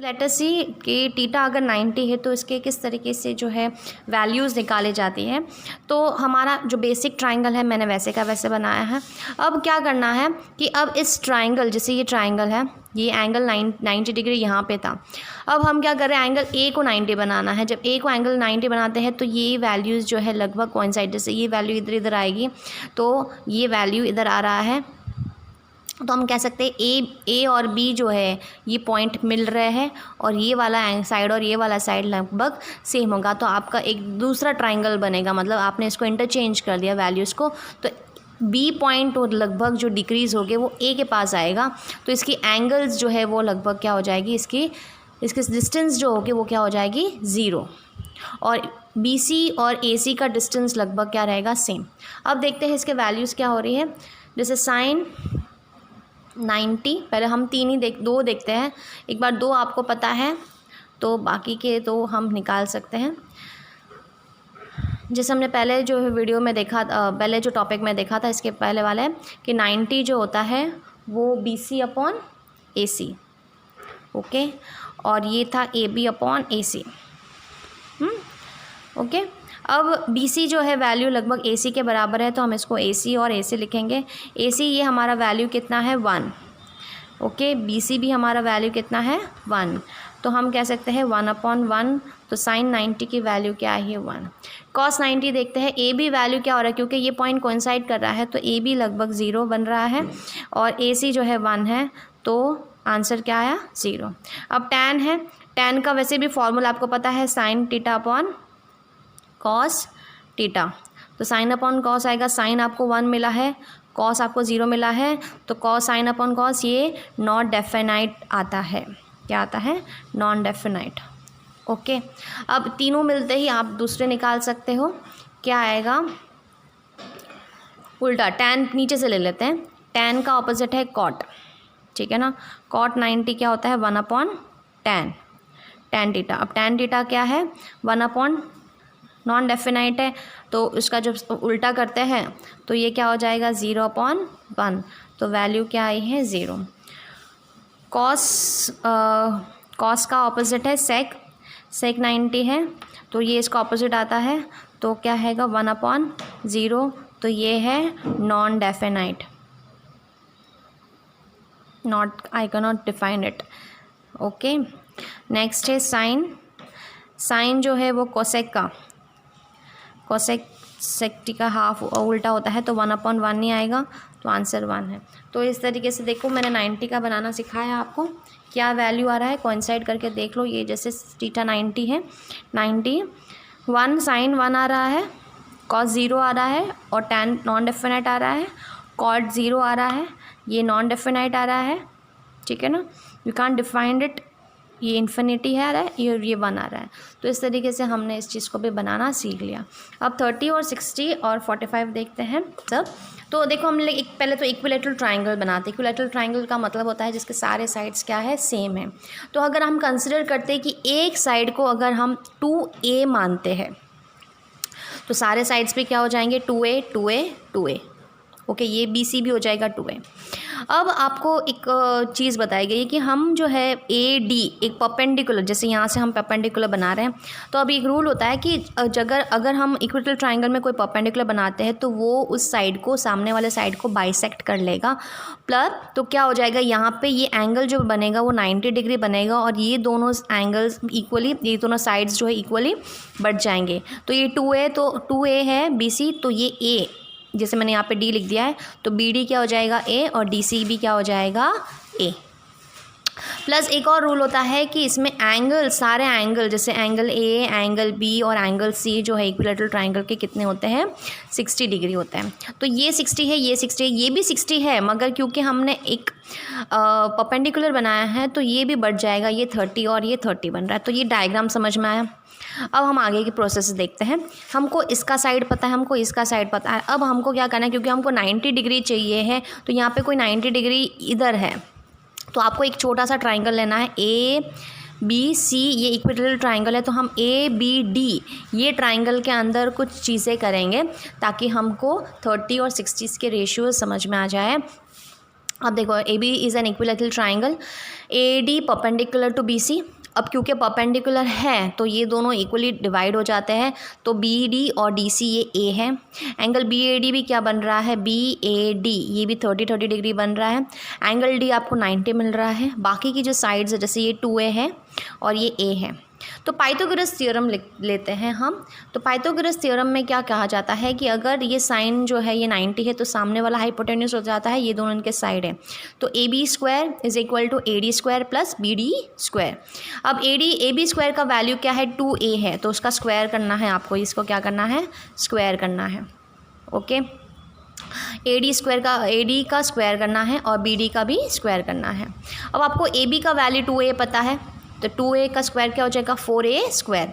Let us सी कि theta अगर 90 है तो इसके किस तरीके से जो है वैल्यूज़ निकाले जाती हैं। तो हमारा जो बेसिक ट्राइंगल है मैंने वैसे का वैसे बनाया है। अब क्या करना है कि अब इस ट्राइंगल, जैसे ये ट्राइंगल है, ये एंगल 90 डिग्री यहाँ पे था। अब हम क्या कर रहे हैं, एंगल ए को 90 बनाना है। जब ए को एंगल 90 बनाते हैं तो ये वैल्यूज़ जो है लगभग कोइंसाइड, जैसे ये वैल्यू इधर इधर आएगी तो ये वैल्यू इधर आ रहा है, तो हम कह सकते हैं ए और बी जो है ये पॉइंट मिल रहे हैं और ये वाला साइड और ये वाला साइड लगभग सेम होगा। तो आपका एक दूसरा ट्राइंगल बनेगा, मतलब आपने इसको इंटरचेंज कर दिया वैल्यूज़ को। तो बी पॉइंट और लगभग जो डिक्रीज़ हो गए वो ए के पास आएगा, तो इसकी एंगल्स जो है वो लगभग क्या हो जाएगी, इसकी डिस्टेंस जो होगी वो क्या हो जाएगी 0, और बी सी और ए सी का डिस्टेंस लगभग क्या रहेगा, सेम। अब देखते हैं इसके वैल्यूज़ क्या हो रही है। जैसे साइन 90, पहले हम दो देखते हैं। एक बार 2 आपको पता है तो बाकी के 2 हम निकाल सकते हैं। जैसे हमने पहले जो वीडियो में देखा, पहले जो टॉपिक में देखा था इसके पहले वाले, कि 90 जो होता है वो BC अपॉन AC, ओके, और ये था AB अपॉन AC, ओके। अब BC जो है वैल्यू लगभग AC के बराबर है, तो हम इसको AC और AC लिखेंगे। AC ये हमारा वैल्यू कितना है 1, ओके। BC भी हमारा वैल्यू कितना है 1, तो हम कह सकते हैं 1/1। तो साइन 90 की वैल्यू क्या है 1। कॉस 90 देखते हैं, AB वैल्यू क्या हो रहा है, क्योंकि ये पॉइंट कोइंसाइड कर रहा है तो AB लगभग 0 बन रहा है और AC जो है 1 है, तो आंसर क्या आया 0। अब टैन है, टैन का वैसे भी फॉर्मूला आपको पता है, sine theta upon cos theta. तो साइन अपॉन कॉस आएगा, साइन आपको 1 मिला है, कॉस आपको 0 मिला है, तो कॉस साइन अपॉन कॉस ये नॉट डेफिनाइट आता है। क्या आता है, नॉन डेफिनाइट, ओके। अब तीनों मिलते ही आप दूसरे निकाल सकते हो, क्या आएगा, उल्टा टैन नीचे से ले लेते हैं। टैन का ऑपोजिट है कॉट, ठीक है ना। कॉट 90 क्या होता है 1/tan, टैन थीटा। अब टैन थीटा क्या है 1/, नॉन डेफिनाइट है, तो इसका जब उल्टा करते हैं तो ये क्या हो जाएगा 0/1, तो वैल्यू क्या आई है 0। कॉस का ऑपोजिट है सेक 90 है, तो ये इसका ऑपोजिट आता है, तो क्या हैगा 1/0, तो ये है non definite, not, I can not define it, okay. Next है साइन, साइन जो है वो कोसेक सेक्टी का हाफ उल्टा होता है, तो 1/1 नहीं आएगा, तो आंसर 1 है। तो इस तरीके से देखो मैंने 90 का बनाना सिखाया आपको, क्या वैल्यू आ रहा है कोइंसाइड करके देख लो। ये जैसे थीटा 90 है, 91 साइन 1 आ रहा है, कॉस 0 आ रहा है, और टैन नॉन डेफिनाइट आ रहा है, कॉट 0 आ रहा है, ये नॉन डेफिनाइट आ रहा है, ठीक है ना। यू कांट डिफाइंड इट, ये इन्फिनिटी है आ रहा है, ये 1 आ रहा है। तो इस तरीके से हमने इस चीज़ को भी बनाना सीख लिया। अब 30 और 60 और 45 देखते हैं सब। तो देखो हम पहले तो इक्विलेटरल ट्राइंगल बनाते हैं। इक्विलेटरल ट्राइंगल का मतलब होता है जिसके सारे साइड्स क्या है, सेम है। तो अगर हम कंसिडर करते हैं कि एक साइड को अगर हम 2A मानते हैं, तो सारे साइड्स पे क्या हो जाएंगे 2A 2A 2A, ओके। ये BC भी हो जाएगा 2A। अब आपको एक चीज़ बताई गई है कि हम जो है AD एक परपेंडिकुलर, जैसे यहाँ से हम परपेंडिकुलर बना रहे हैं, तो अभी एक रूल होता है कि अगर हम इक्विलेटरल ट्राइंगल में कोई परपेंडिकुलर बनाते हैं तो वो उस साइड को, सामने वाले साइड को बाइसेक्ट कर लेगा। प्लस तो क्या हो जाएगा, यहाँ पे ये एंगल जो बनेगा वो 90 डिग्री बनेगा, और ये दोनों एंगल्स इक्वली, ये दोनों साइड्स जो है इक्वली बढ़ जाएंगे। तो ये 2A, तो 2A है BC, तो ये A, जैसे मैंने यहाँ पे D लिख दिया है, तो BD क्या हो जाएगा A, और DC भी क्या हो जाएगा A। प्लस एक और रूल होता है कि इसमें एंगल, सारे एंगल, जैसे एंगल A, एंगल B और एंगल C जो है इक्विलेटरल ट्राइंगल के कितने होते हैं 60 डिग्री होते हैं। तो ये 60 है, ये 60 है, ये भी 60 है, मगर क्योंकि हमने एक परपेंडिकुलर बनाया है तो ये भी बढ़ जाएगा, ये 30 और ये 30 बन रहा है। तो ये डायग्राम समझ में आया। अब हम आगे की प्रोसेस देखते हैं। हमको इसका साइड पता है, हमको इसका साइड पता है। अब हमको क्या करना है, क्योंकि हमको 90 डिग्री चाहिए है, तो यहाँ पे कोई 90 डिग्री इधर है, तो आपको एक छोटा सा ट्राइंगल लेना है ABC, ये इक्विलेटरल ट्राइंगल है, तो हम ABD ये ट्राइंगल के अंदर कुछ चीज़ें करेंगे ताकि हमको 30 और 60 के रेशियो समझ में आ जाए। अब देखो A B is an equilateral triangle, A D perpendicular to B C. अब क्योंकि परपेंडिकुलर है तो ये दोनों इक्वली डिवाइड हो जाते हैं, तो बी डी और डी सी ये ए है। एंगल बी ए डी भी क्या बन रहा है, बी ए डी, ये भी 30 डिग्री बन रहा है। एंगल डी आपको 90 मिल रहा है। बाकी की जो साइड्स है जैसे ये 2A है और ये A है। तो पाइथागोरस थ्योरम लेते हैं हम। तो पाइथागोरस थ्योरम में क्या कहा जाता है कि अगर ये साइन जो है ये 90 है तो सामने वाला हाइपोटेन्यूज हो जाता है, ये दोनों इनके साइड है। तो A B square is equal to A D square plus B D square. अब ए बी स्क्वायर का वैल्यू क्या है, 2A है, तो उसका स्क्वायर करना है आपको, इसको क्या करना है, स्क्वायर करना है। ओके, ए डी का स्क्वायर करना है और बी डी का भी स्क्वायर करना है। अब आपको ए बी का वैल्यू 2A पता है, तो 2A का स्क्वायर क्या हो जाएगा, 4A स्क्वायर।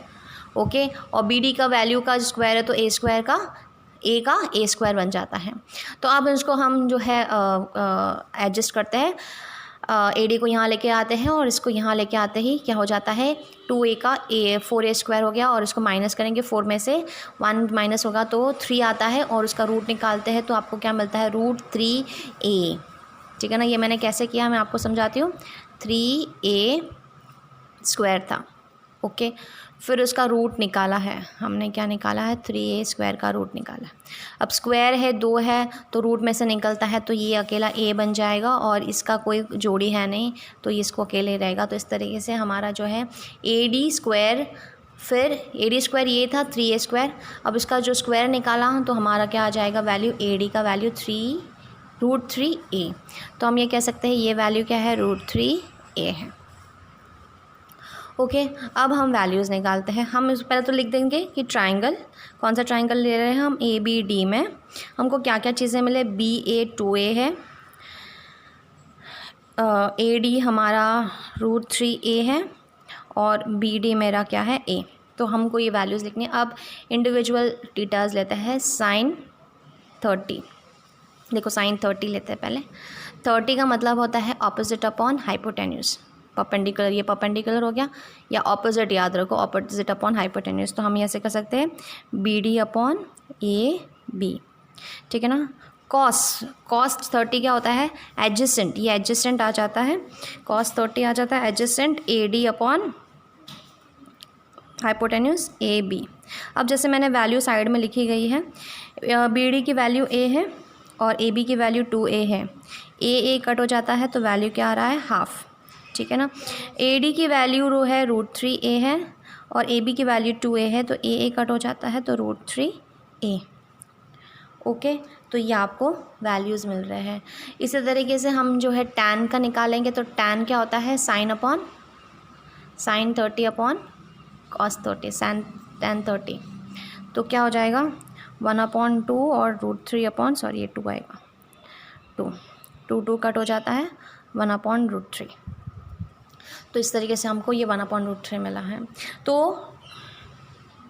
ओके, और बी डी का वैल्यू का स्क्वायर है तो ए स्क्वायर का ए का ए स्क्वायर बन जाता है। तो अब इसको हम जो है एडजस्ट करते हैं, ए डी को यहाँ लेके आते हैं और इसको यहाँ लेके आते ही क्या हो जाता है, 2A का 4A स्क्वायर हो गया और इसको माइनस करेंगे, 4 में से 1 माइनस होगा तो 3 आता है और उसका रूट निकालते हैं तो आपको क्या मिलता है, √3A। ठीक है ना, ये मैंने कैसे किया मैं आपको समझाती हूँ। 3A स्क्वायर था। ओके, फिर उसका रूट निकाला है हमने, क्या निकाला है, 3A स्क्वायर का रूट निकाला। अब स्क्वायर है 2 है तो रूट में से निकलता है तो ये अकेला A बन जाएगा और इसका कोई जोड़ी है नहीं तो इसको अकेले रहेगा। तो इस तरीके से हमारा जो है ए डी स्क्वायर, फिर ए डी स्क्वायर ये था 3A स्क्वायर। अब इसका जो स्क्वायर निकाला तो हमारा क्या आ जाएगा, वैल्यू ए डी का वैल्यू √3A। तो हम ये कह सकते हैं ये वैल्यू क्या है, √3A है। ओके, अब हम वैल्यूज़ निकालते हैं। हम इस पहले तो लिख देंगे कि ट्राइंगल, कौन सा ट्राइंगल ले रहे हैं हम, ए बी डी में हमको क्या क्या चीज़ें मिले, बी ए 2A है, ए डी हमारा √3A है और बी डी मेरा क्या है, A। तो हमको ये वैल्यूज़ लिखनी है। अब इंडिविजुअल डिटेल्स लेते हैं। sin 30, देखो sin 30 लेते हैं पहले। 30 का मतलब होता है ऑपोजिट अपॉन हाइपोटेन्यूज, परपेंडिकुलर, ये परपेंडिकुलर हो गया, या ऑपोजिट याद रखो, ऑपोजिट अपॉन हाइपोटेन्यूज। तो हम ऐसे कर सकते हैं B D upon A B. ठीक है ना। कॉस 30 क्या होता है, एडजेसेंट, ये एडजेसेंट आ जाता है, cos 30 आ जाता है adjacent A D upon hypotenuse A B. अब जैसे मैंने वैल्यू साइड में लिखी गई है, बी डी की वैल्यू A है और ए बी की वैल्यू 2A है। ए कट हो जाता है तो वैल्यू क्या आ रहा है, हाफ। ठीक है ना। ए डी की वैल्यू रो है √3A है और ए बी की वैल्यू 2A है तो ए कट हो जाता है तो √3A। ओके, तो ये आपको वैल्यूज़ मिल रहे हैं। इसी तरीके से हम जो है tan का निकालेंगे तो tan क्या होता है, sin 30 अपॉन cos 30, tan 30। तो क्या हो जाएगा 1/2 और √3 अपॉन, सॉरी ये 2 आएगा, 2 कट हो जाता है 1/√3। तो इस तरीके से हमको ये 1/√3 मिला है। तो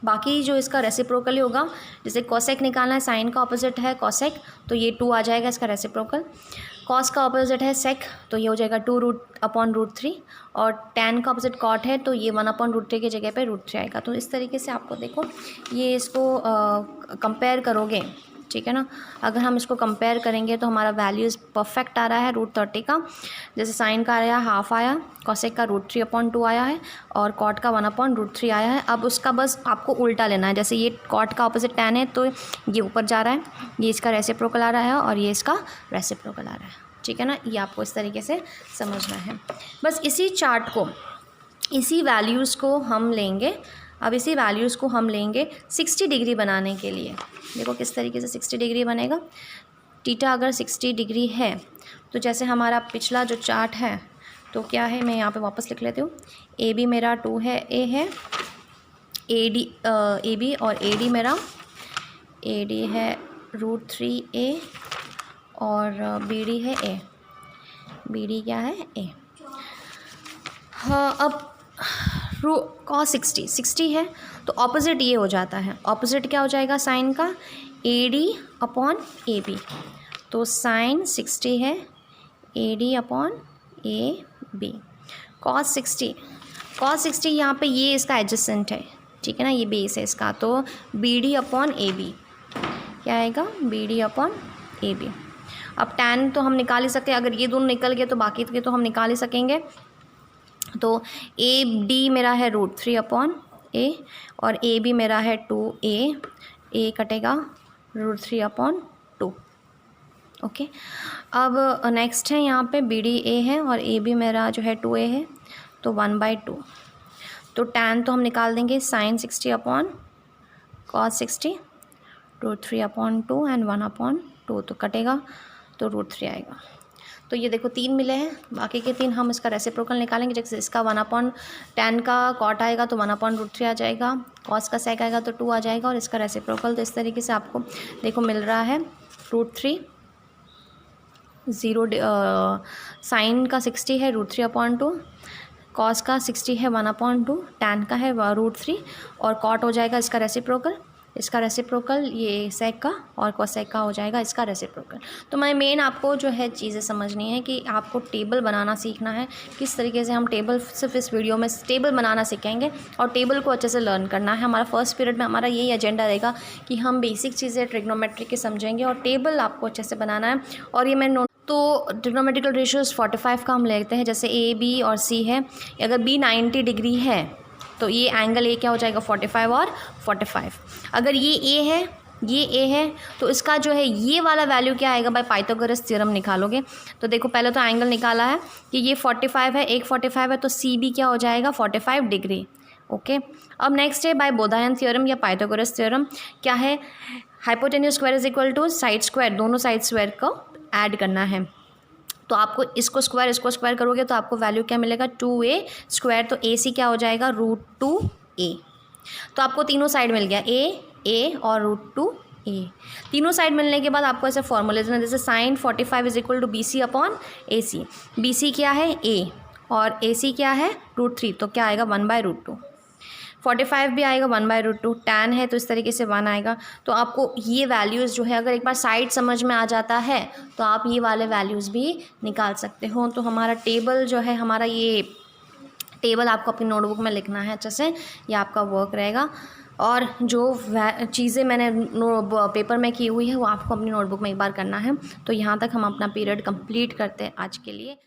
बाकी जो इसका रेसिप्रोकल होगा, जैसे कोसेक निकालना है, साइन का ऑपोजिट है कोसेक तो ये 2 आ जाएगा इसका रेसिप्रोकल। कॉस का ऑपोजिट है सेक तो ये हो जाएगा 2/√3 और tan का ऑपोजिट कॉट है तो ये 1/√3 की जगह पे √3 आएगा। तो इस तरीके से आपको देखो ये इसको कंपेयर करोगे, ठीक है ना। अगर हम इसको कंपेयर करेंगे तो हमारा वैल्यूज़ परफेक्ट आ रहा है √30 का। जैसे साइन का आया हाफ आया, कॉसेक का √3/2 आया है और कॉट का 1/√3 आया है। अब उसका बस आपको उल्टा लेना है, जैसे ये कॉट का ऑपोजिट tan है तो ये ऊपर जा रहा है, ये इसका रेसिप्रोकल आ रहा है और ये इसका रेसिप्रोकल आ रहा है, ठीक है ना। ये आपको इस तरीके से समझना है। बस इसी चार्ट को, इसी वैल्यूज़ को हम लेंगे। अब इसी वैल्यूज़ को हम लेंगे 60 डिग्री बनाने के लिए। देखो किस तरीके से 60 डिग्री बनेगा। थीटा अगर 60 डिग्री है तो जैसे हमारा पिछला जो चार्ट है तो क्या है, मैं यहाँ पे वापस लिख लेती हूँ। ए बी मेरा 2 है, ए है, ए बी और ए डी मेरा, ए डी है √3A और बी डी है A, बी डी क्या है A। हाँ, अब cos 60 है तो ऑपोजिट ये हो जाता है, ऑपोजिट क्या हो जाएगा साइन का, AD/AB। तो साइन 60 है AD/AB। cos 60 यहाँ पे ये इसका एडजेसेंट है, ठीक है ना, ये बेस है इसका, तो BD/AB क्या आएगा, BD/AB। अब tan तो हम निकाल ही सकते हैं, अगर ये दोनों निकल गए तो बाकी के तो हम निकाल ही सकेंगे। तो ए डी मेरा है √3/a और ए भी मेरा है 2a, a कटेगा √3/2। ओके, अब नेक्स्ट है यहाँ पे बी डी ए है और ए भी मेरा जो है 2a है, तो 1/2। तो tan तो हम निकाल देंगे sin 60/cos 60 √3/2 एंड 1/2, तो कटेगा तो √3 आएगा। तो ये देखो 3 मिले हैं, बाकी के 3 हम इसका रेसिप्रोकल निकालेंगे। जैसे इसका 1/tan का cot आएगा तो 1/√3 आ जाएगा, cos का sec आएगा तो 2 आ जाएगा, और इसका रेसिप्रोकल तो इस तरीके से आपको देखो मिल रहा है √3 0 sin का 60 है √3/2, cos का 60 है 1/2, tan का है √3 और cot हो जाएगा इसका रेसिप्रोकल ये sec का, और cosec का हो जाएगा इसका रेसिप्रोकल। तो मैं मेन आपको जो है चीज़ें समझनी है कि आपको टेबल बनाना सीखना है, किस तरीके से हम टेबल सिर्फ इस वीडियो में टेबल बनाना सीखेंगे और टेबल को अच्छे से लर्न करना है। हमारा फर्स्ट पीरियड में हमारा यही एजेंडा रहेगा कि हम बेसिक चीज़ें ट्रिग्नोमेट्री के समझेंगे और टेबल आपको अच्छे से बनाना है। और ये मैं तो ट्रिग्नोमेट्रिकल रेशियोज़ 45 का हम लेते हैं, जैसे ए बी और सी है, अगर बी 90 डिग्री है तो ये एंगल ए क्या हो जाएगा 45 और 45। अगर ये ए है तो इसका जो है ये वाला वैल्यू क्या आएगा, बाय पाइथागोरस थ्योरम निकालोगे। तो देखो पहले तो एंगल निकाला है कि ये 45 है, एक 45 है, तो सी बी क्या हो जाएगा 45 डिग्री। ओके, अब नेक्स्ट है बाय बोधायन थ्योरम या पाइथागोरस थ्योरम, क्या है hypotenuse square is equal to side square, दोनों साइड स्क्वायर को ऐड करना है। तो आपको इसको स्क्वायर करोगे तो आपको वैल्यू क्या मिलेगा 2a², तो ए सी क्या हो जाएगा √2a। तो आपको तीनों साइड मिल गया ए और √2a। तीनों साइड मिलने के बाद आपको ऐसे फॉर्मूले देना, जैसे sin 45 is equal to BC/AC। BC क्या है a और AC क्या है √3, तो क्या आएगा 1/√2। 45 भी आएगा 1/√2, tan है तो इस तरीके से 1 आएगा। तो आपको ये वैल्यूज़ जो है अगर एक बार साइड समझ में आ जाता है तो आप ये वाले वैल्यूज़ भी निकाल सकते हो। तो हमारा टेबल जो है, हमारा ये टेबल आपको अपनी नोटबुक में लिखना है अच्छे से, ये आपका वर्क रहेगा। और जो चीज़ें मैंने पेपर में की हुई है वो आपको अपनी नोटबुक में एक बार करना है। तो यहाँ तक हम अपना पीरियड कंप्लीट करते हैं आज के लिए।